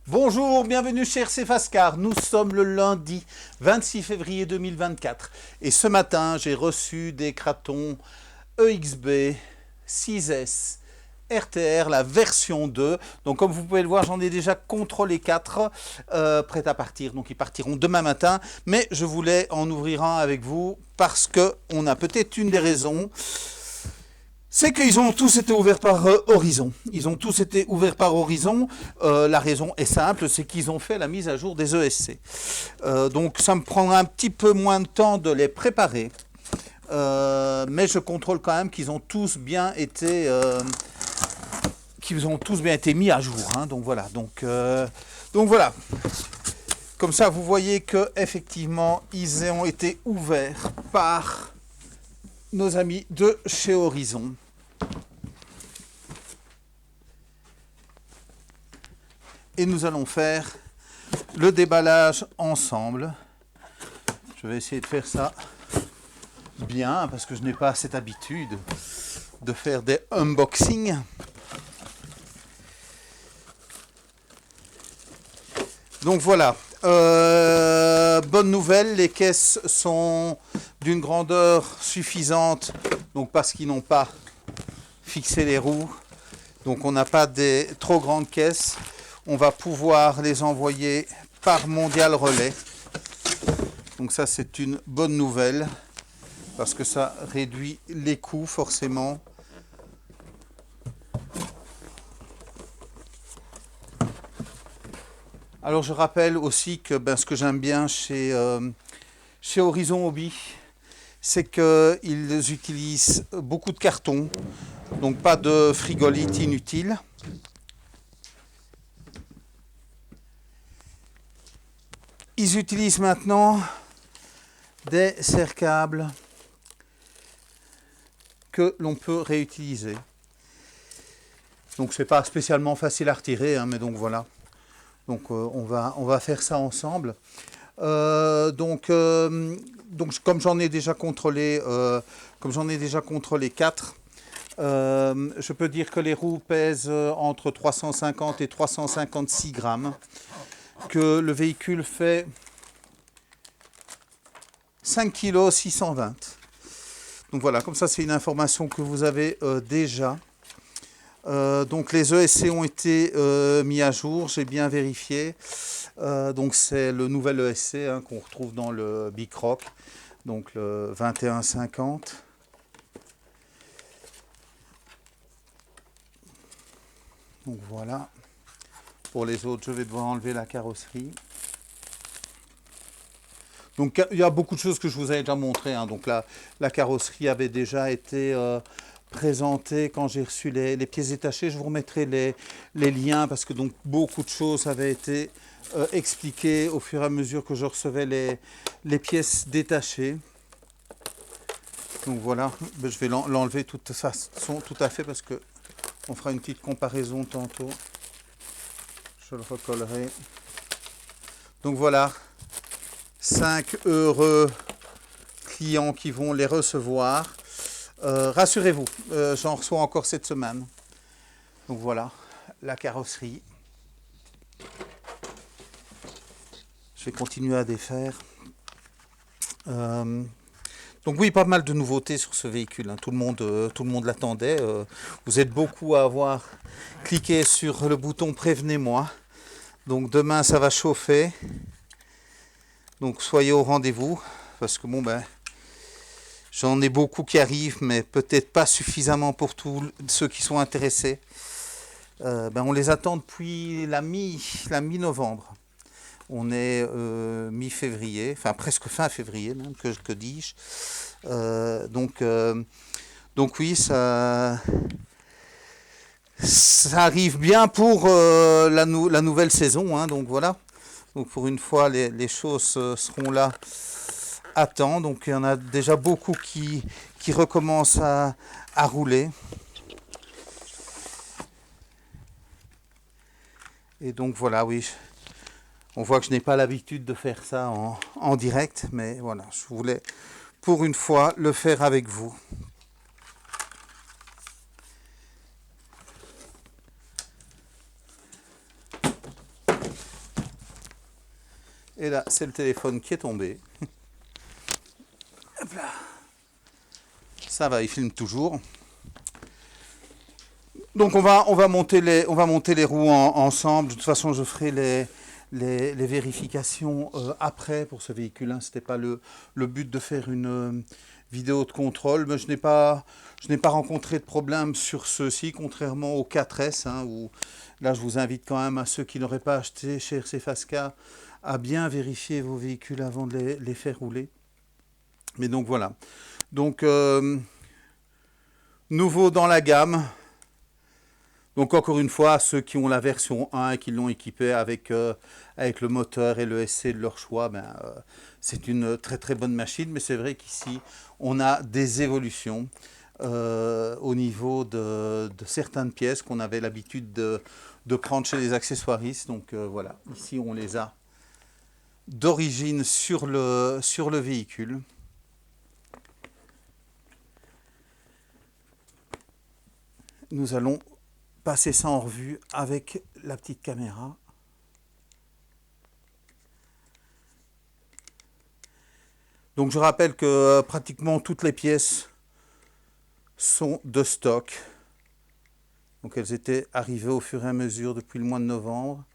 Bonjour, bienvenue chez RC Fascar. Nous sommes le lundi 26 février 2024 et ce matin j'ai reçu des cratons EXB 6S RTR, la version 2. Donc comme vous pouvez le voir, j'en ai déjà contrôlé 4 prêts à partir. Donc ils partiront demain matin. Mais je voulais en ouvrir un avec vous parce qu'on a peut-être une des raisons. C'est qu'ils ont tous été ouverts par Horizon. Ils ont tous été ouverts par Horizon. La raison est simple, c'est qu'ils ont fait la mise à jour des ESC. Donc ça me prendra un petit peu moins de temps de les préparer. Mais je contrôle quand même qu'ils ont tous bien été mis à jour. Hein. Donc voilà. Donc voilà. Comme ça, vous voyez que effectivement, ils ont été ouverts par nos amis de chez Horizon. Et nous allons faire le déballage ensemble. Je vais essayer de faire ça bien parce que je n'ai pas cette habitude de faire des unboxings. Donc voilà, bonne nouvelle, les caisses sont d'une grandeur suffisante, donc parce qu'ils n'ont pas fixé les roues, donc on n'a pas des trop grandes caisses. On va pouvoir les envoyer par Mondial Relais. Donc ça c'est une bonne nouvelle parce que ça réduit les coûts forcément. Alors je rappelle aussi que ce que j'aime bien chez Horizon Hobby, c'est qu'ils utilisent beaucoup de carton, donc pas de frigolite inutile. Ils utilisent maintenant des serre-câbles que l'on peut réutiliser. Donc c'est pas spécialement facile à retirer, hein, mais donc voilà. Donc on va faire ça ensemble. Donc comme j'en ai déjà contrôlé 4, je peux dire que les roues pèsent entre 350 et 356 grammes. Que le véhicule fait 5 kg 620. Donc voilà, comme ça c'est une information que vous avez déjà. Donc les ESC ont été mis à jour, j'ai bien vérifié. Donc c'est le nouvel ESC hein, qu'on retrouve dans le Big Rock, donc le 2150. Donc voilà. Pour les autres, je vais devoir enlever la carrosserie. Donc il y a beaucoup de choses que je vous ai déjà montré. Hein. Donc la carrosserie avait déjà été présentée quand j'ai reçu les pièces détachées. Je vous remettrai les liens parce que donc beaucoup de choses avaient été expliquées au fur et à mesure que je recevais les pièces détachées. Donc voilà, je vais l'enlever de toute façon tout à fait parce que on fera une petite comparaison tantôt. Je le recollerai. Donc voilà, 5 heureux clients qui vont les recevoir. Rassurez-vous, j'en reçois encore cette semaine. Donc voilà, la carrosserie. Je vais continuer à défaire. Donc oui, pas mal de nouveautés sur ce véhicule. Hein. Tout le monde l'attendait. Vous êtes beaucoup à avoir cliqué sur le bouton prévenez-moi. Donc demain, ça va chauffer. Donc soyez au rendez-vous. Parce que j'en ai beaucoup qui arrivent, mais peut-être pas suffisamment pour tous ceux qui sont intéressés. On les attend depuis la mi-novembre. On est mi-février, enfin presque fin février même, que dis-je. Donc oui, ça arrive bien pour la nouvelle saison. Hein, donc voilà. Donc pour une fois, les choses seront là à temps. Donc il y en a déjà beaucoup qui recommencent à rouler. Et donc voilà, oui. On voit que je n'ai pas l'habitude de faire ça en direct, mais voilà, je voulais pour une fois le faire avec vous. Et là, c'est le téléphone qui est tombé. Hop là. Ça va, il filme toujours. Donc on va monter les roues ensemble. De toute façon, je ferai les vérifications après pour ce véhicule. Ce n'était pas le but de faire une vidéo de contrôle, mais je n'ai pas rencontré de problème sur ceux-ci, contrairement au 4S, où là je vous invite quand même à ceux qui n'auraient pas acheté chez RC Fasca à bien vérifier vos véhicules avant de les faire rouler. Mais donc voilà. Donc nouveau dans la gamme. Donc encore une fois, ceux qui ont la version 1 et qui l'ont équipé avec le moteur et le SC de leur choix, c'est une très très bonne machine. Mais c'est vrai qu'ici, on a des évolutions au niveau de certaines pièces qu'on avait l'habitude de prendre chez les accessoiristes. Donc voilà, ici on les a d'origine sur le véhicule. Nous allons passer ça en revue avec la petite caméra. Donc je rappelle que pratiquement toutes les pièces sont de stock. Donc elles étaient arrivées au fur et à mesure depuis le mois de novembre.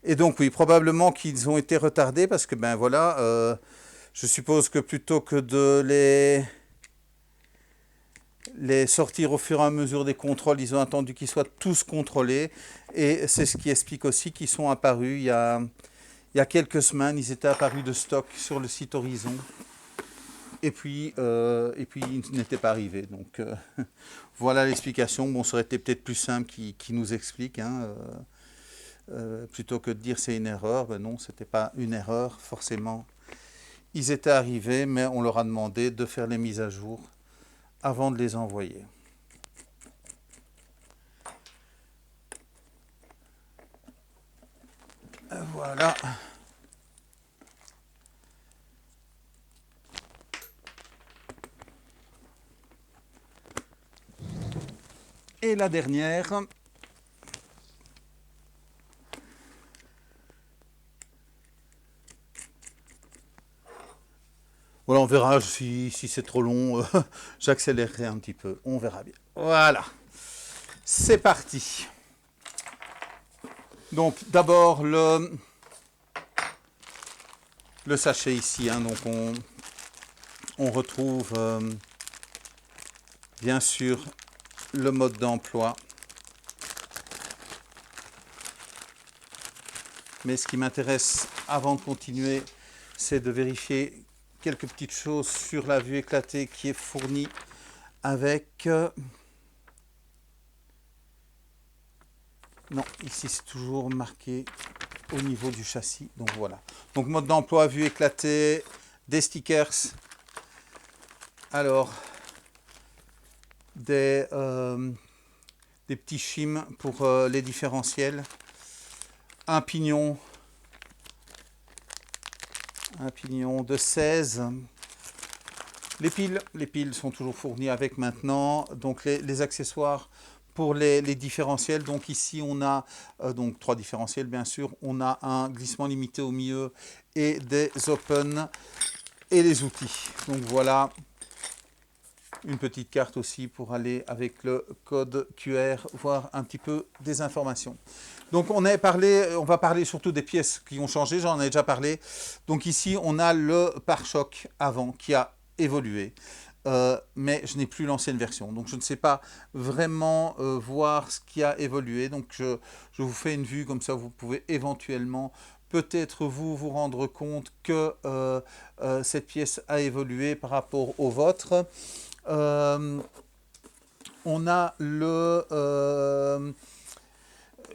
Et donc oui, probablement qu'ils ont été retardés parce que je suppose que plutôt que de les sortir au fur et à mesure des contrôles, ils ont attendu qu'ils soient tous contrôlés. Et c'est ce qui explique aussi qu'ils sont apparus il y a quelques semaines. Ils étaient apparus de stock sur le site Horizon. Et puis ils n'étaient pas arrivés. Donc voilà l'explication. Bon, ça aurait été peut-être plus simple qu'ils nous expliquent. Plutôt que de dire c'est une erreur. Ben non, ce n'était pas une erreur, forcément. Ils étaient arrivés, mais on leur a demandé de faire les mises à jour avant de les envoyer. Voilà. Et la dernière. Voilà, on verra si c'est trop long. J'accélérerai un petit peu. On verra bien. Voilà. C'est parti. Donc d'abord le sachet ici. Donc on retrouve bien sûr le mode d'emploi. Mais ce qui m'intéresse avant de continuer, c'est de vérifier quelques petites choses sur la vue éclatée qui est fournie avec... Non, ici c'est toujours marqué au niveau du châssis. Donc voilà. Donc mode d'emploi, vue éclatée, des stickers. Alors, des petits shims pour les différentiels. Un pignon de 16. Les piles sont toujours fournies avec maintenant. Donc les accessoires pour les différentiels. Donc ici on a donc 3 différentiels bien sûr. On a un glissement limité au milieu et des open et les outils. Donc voilà une petite carte aussi pour aller avec le code QR, voir un petit peu des informations. Donc on va parler surtout des pièces qui ont changé, j'en ai déjà parlé. Donc ici on a le pare-choc avant qui a évolué, mais je n'ai plus l'ancienne version. Donc je ne sais pas vraiment voir ce qui a évolué. Donc je vous fais une vue comme ça, vous pouvez éventuellement peut-être vous rendre compte que cette pièce a évolué par rapport au vôtre. On a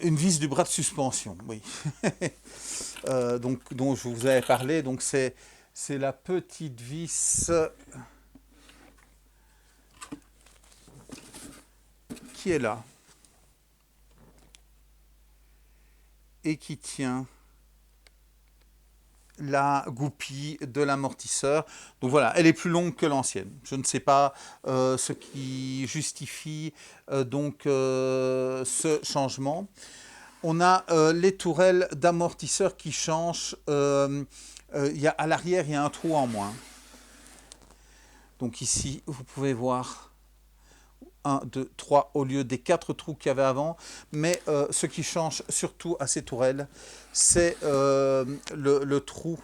une vis du bras de suspension, oui. Dont je vous avais parlé. Donc c'est la petite vis qui est là et qui tient la goupille de l'amortisseur. Donc voilà, elle est plus longue que l'ancienne. Je ne sais pas ce qui justifie ce changement. On a les tourelles d'amortisseurs qui changent. À l'arrière, il y a un trou en moins. Donc ici, vous pouvez voir 1, 2, 3 au lieu des 4 trous qu'il y avait avant. Mais ce qui change surtout à ces tourelles, c'est le trou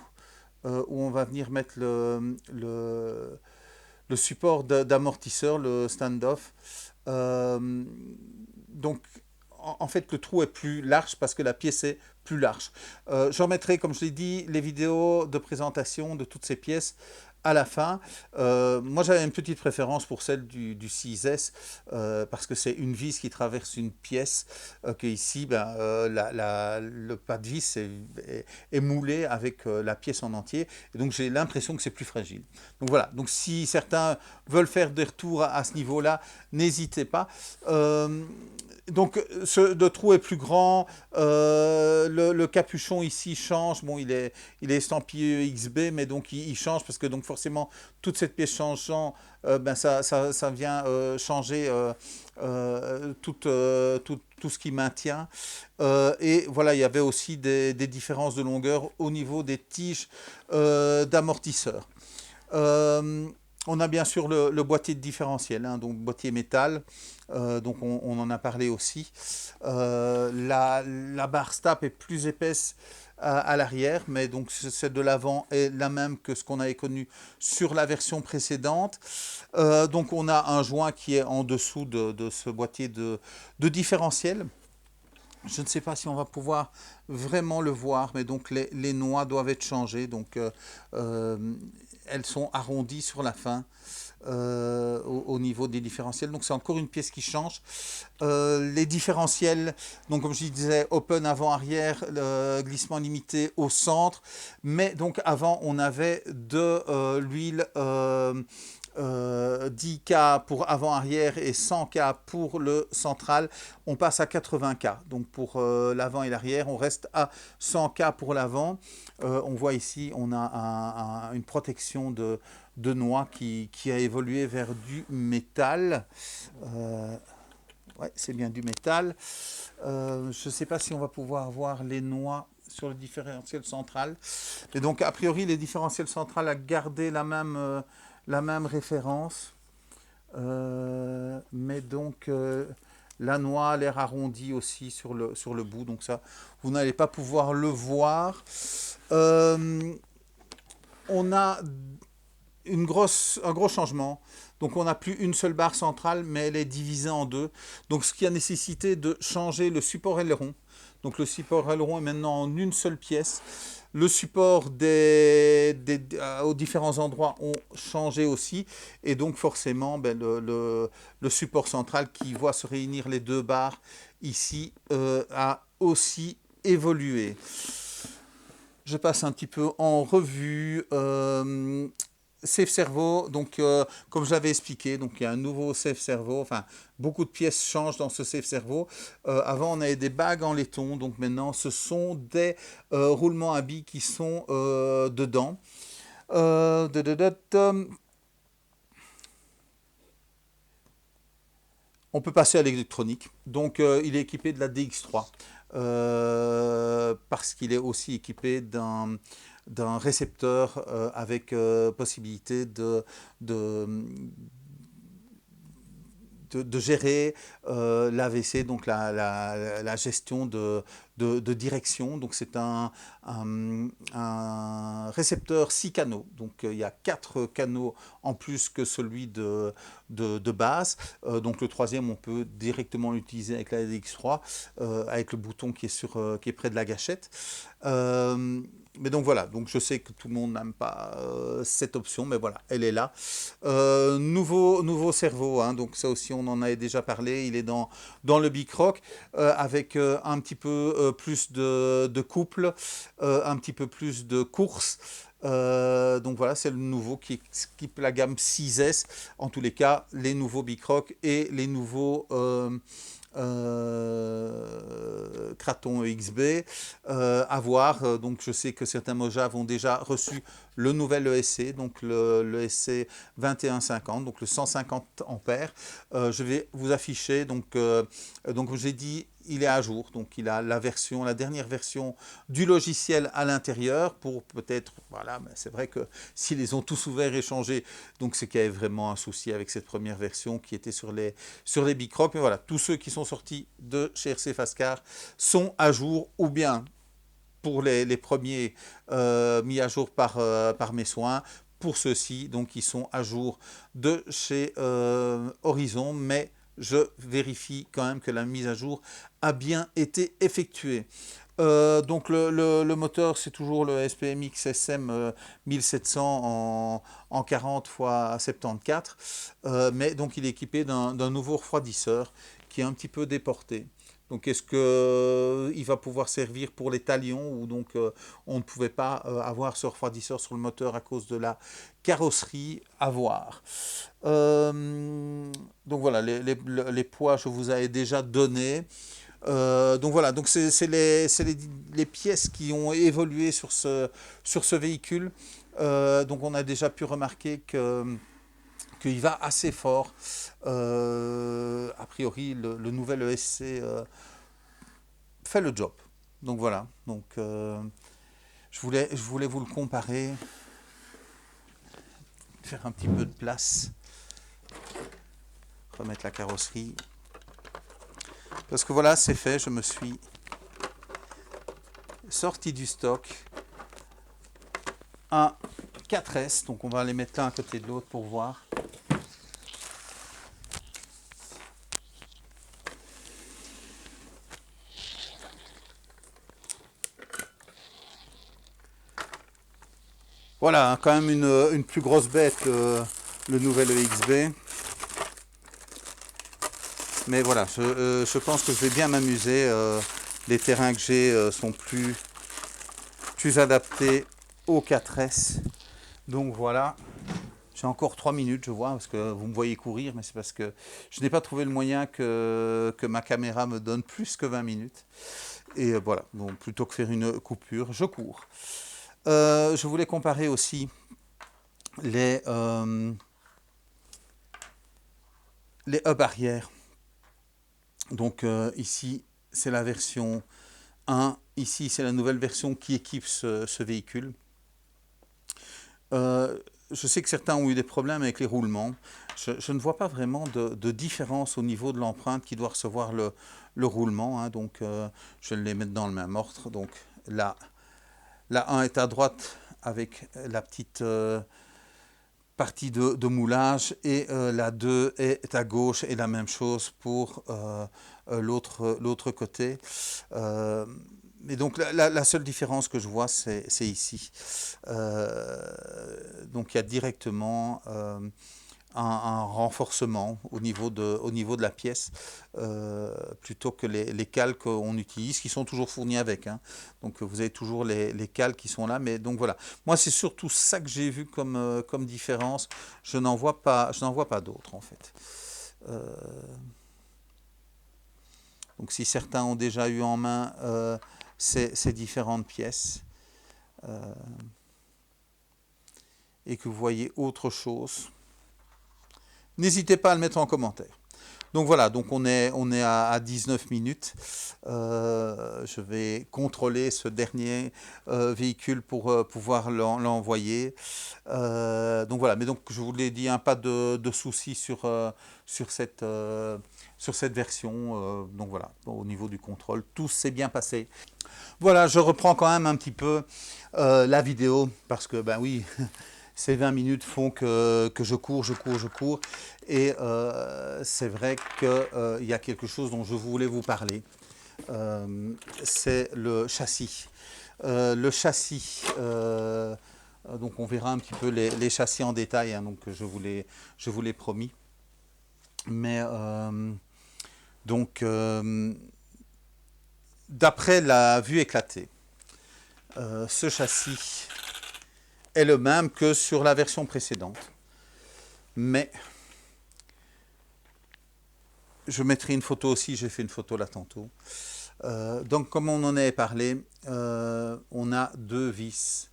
où on va venir mettre le support d'amortisseur, le stand-off. Donc, en fait, le trou est plus large parce que la pièce est plus large. Je remettrai, comme je l'ai dit, les vidéos de présentation de toutes ces pièces à la fin. Moi, j'avais une petite préférence pour celle du 6S parce que c'est une vis qui traverse une pièce que ici, ben, le pas de vis est moulé avec la pièce en entier. Et donc, j'ai l'impression que c'est plus fragile. Donc voilà. Donc, si certains veulent faire des retours à ce niveau-là, n'hésitez pas. Donc le trou est plus grand, le capuchon ici change, bon il est estampillé XB mais donc il change parce que donc forcément toute cette pièce changeant, ben ça vient changer tout ce qui maintient. Et voilà, il y avait aussi des différences de longueur au niveau des tiges d'amortisseur. On a bien sûr le boîtier de différentiel, hein, donc boîtier métal, donc on en a parlé aussi. La barre stap est plus épaisse à l'arrière, mais donc celle de l'avant est la même que ce qu'on avait connu sur la version précédente. Donc on a un joint qui est en dessous de ce boîtier de différentiel. Je ne sais pas si on va pouvoir vraiment le voir, mais donc les noix doivent être changées. Donc elles sont arrondies sur la fin au niveau des différentiels. Donc c'est encore une pièce qui change. Les différentiels, donc comme je disais, open avant-arrière, glissement limité au centre. Mais donc avant, on avait de l'huile 10K pour avant-arrière et 100K pour le central. On passe à 80K. Donc pour l'avant et l'arrière, on reste à 100K pour l'avant. On voit ici, on a une protection de noix qui a évolué vers du métal. Ouais, c'est bien du métal. Je ne sais pas si on va pouvoir voir les noix sur le différentiel central. Et donc, a priori, les différentiels centrales a gardé la même référence. Mais donc, la noix a l'air arrondie aussi sur le bout. Donc ça, vous n'allez pas pouvoir le voir. On a un gros changement. Donc on n'a plus une seule barre centrale, mais elle est divisée en deux. Donc ce qui a nécessité de changer le support aileron. Donc le support aileron est maintenant en une seule pièce. Le support aux différents endroits ont changé aussi. Et donc forcément, ben, le support central qui voit se réunir les deux barres ici a aussi évolué. Je passe un petit peu en revue. Safe Servo, donc comme je l'avais expliqué, donc il y a un nouveau Safe Servo, enfin beaucoup de pièces changent dans ce Safe Servo. Avant on avait des bagues en laiton, donc maintenant ce sont des roulements à billes qui sont dedans. On peut passer à l'électronique, donc il est équipé de la DX3. Parce qu'il est aussi équipé d'un récepteur avec possibilité de gérer l'AVC, donc la gestion de direction. Donc c'est un récepteur 6 canaux. Donc il y a 4 canaux en plus que celui de base. Donc le troisième, on peut directement l'utiliser avec la DX3, avec le bouton qui est près de la gâchette. Mais donc voilà, donc je sais que tout le monde n'aime pas cette option, mais voilà, elle est là. Nouveau cerveau, hein, donc ça aussi on en avait déjà parlé, il est dans le Bicroc avec un petit peu plus de couple, un petit peu plus de course. Donc voilà, c'est le nouveau qui équipe la gamme 6S. En tous les cas, les nouveaux Bicroc et les nouveaux Kraton EXB à voir. Donc je sais que certains Mojave ont déjà reçu le nouvel ESC, donc le ESC 2150, donc le 150 ampères. Je vais vous afficher, donc j'ai dit, il est à jour, donc il a la dernière version du logiciel à l'intérieur pour peut-être, voilà, mais c'est vrai que s'ils les ont tous ouverts et changés, donc c'est qu'il y avait vraiment un souci avec cette première version qui était sur les Bicroc. Mais voilà, tous ceux qui sont sortis de chez RC Fascar sont à jour, ou bien pour les premiers mis à jour par mes soins. Pour ceux-ci, donc ils sont à jour de chez Horizon, mais je vérifie quand même que la mise à jour a bien été effectuée. Donc le moteur, c'est toujours le SPMX SM 1700 en 40 x 74, mais donc il est équipé d'un nouveau refroidisseur qui est un petit peu déporté. Donc est-ce qu'il va pouvoir servir pour les talions, ou donc on ne pouvait pas avoir ce refroidisseur sur le moteur à cause de la carrosserie, à voir. Donc voilà, les poids je vous avais déjà donné. Donc voilà, donc c'est les pièces qui ont évolué sur ce véhicule. Donc on a déjà pu remarquer qu'il va assez fort. A priori, le nouvel ESC fait le job. Donc voilà, donc je voulais vous le comparer, faire un petit peu de place, remettre la carrosserie. Parce que voilà, c'est fait, je me suis sorti du stock un 4S, donc on va les mettre l'un à côté de l'autre pour voir. Voilà, hein, quand même une plus grosse bête, le nouvel EXB. Mais voilà, je pense que je vais bien m'amuser. Les terrains que j'ai sont plus adaptés au 4S. Donc voilà, j'ai encore 3 minutes, je vois, parce que vous me voyez courir, mais c'est parce que je n'ai pas trouvé le moyen que ma caméra me donne plus que 20 minutes. Et voilà, donc plutôt que faire une coupure, je cours. Je voulais comparer aussi les hubs arrière. Donc ici, c'est la version 1. Ici, c'est la nouvelle version qui équipe ce véhicule. Je sais que certains ont eu des problèmes avec les roulements. Je ne vois pas vraiment de différence au niveau de l'empreinte qui doit recevoir le roulement. Hein. Donc, je vais les mettre dans le même ordre. Donc, la 1 est à droite avec la petite partie de moulage, et la 2 est à gauche, et la même chose pour l'autre côté. Et donc la seule différence que je vois, c'est ici. Donc il y a directement un renforcement au niveau de la pièce, plutôt que les cales qu'on utilise, qui sont toujours fournis avec. Hein. Donc vous avez toujours les cales qui sont là. Mais donc voilà. Moi, c'est surtout ça que j'ai vu comme différence. Je n'en vois pas d'autres en fait. Donc si certains ont déjà eu en main ces différentes pièces, et que vous voyez autre chose, n'hésitez pas à le mettre en commentaire. Donc voilà, donc on est à 19 minutes. Je vais contrôler ce dernier véhicule pour pouvoir l'envoyer. Donc voilà, mais donc je vous l'ai dit, hein, pas de soucis sur cette version. Donc voilà, au niveau du contrôle, tout s'est bien passé. Voilà, je reprends quand même un petit peu la vidéo, parce que ben oui, ces 20 minutes font que je cours. Et c'est vrai qu'il y a quelque chose dont je voulais vous parler. C'est le châssis. Donc on verra un petit peu les châssis en détail, hein, donc je vous l'ai promis. Mais donc d'après la vue éclatée, ce châssis est le même que sur la version précédente. Mais je mettrai une photo aussi, j'ai fait une photo là tantôt. Donc comme on en avait parlé, on a deux vis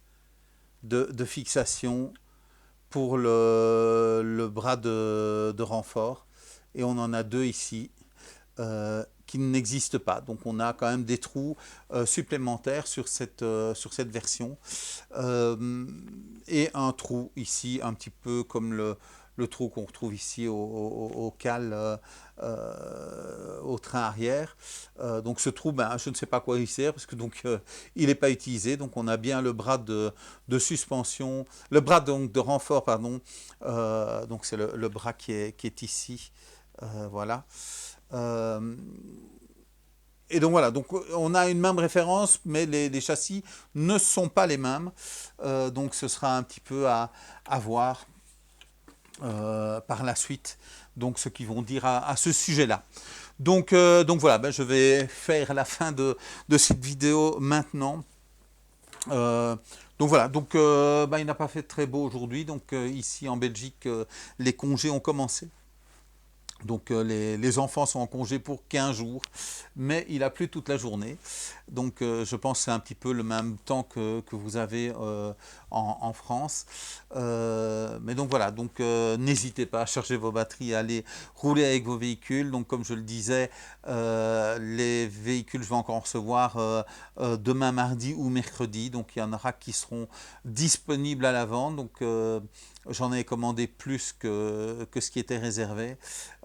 de fixation pour le bras de renfort et on en a deux ici qui n'existent pas. Donc on a quand même des trous supplémentaires sur cette version et un trou ici un petit peu comme le trou qu'on retrouve ici au cale au train arrière. Donc ce trou, ben, je ne sais pas à quoi il sert parce que donc il n'est pas utilisé. Donc on a bien le bras de suspension, le bras donc de renfort, pardon. Donc c'est le bras qui est ici. Voilà. Et donc voilà, donc on a une même référence, mais les châssis ne sont pas les mêmes. Donc ce sera un petit peu à voir par la suite, donc ce qu'ils vont dire à ce sujet-là. Donc voilà, ben, je vais faire la fin de cette vidéo maintenant. Donc voilà, donc ben, il n'a pas fait très beau aujourd'hui, donc ici en Belgique, les congés ont commencé. Donc les enfants sont en congé pour 15 jours, mais il a plu toute la journée. Donc je pense que c'est un petit peu le même temps que vous avez en France. Mais donc voilà, donc n'hésitez pas à charger vos batteries, à aller rouler avec vos véhicules. Donc comme je le disais, les véhicules, je vais encore en recevoir demain mardi ou mercredi. Donc il y en aura qui seront disponibles à la vente. Donc j'en ai commandé plus que ce qui était réservé.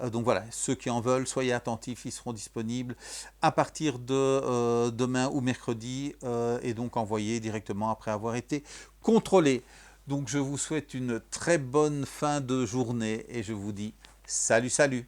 Donc voilà, ceux qui en veulent, soyez attentifs, ils seront disponibles à partir de demain ou mercredi et donc envoyés directement après avoir été contrôlés. Donc je vous souhaite une très bonne fin de journée et je vous dis salut, salut!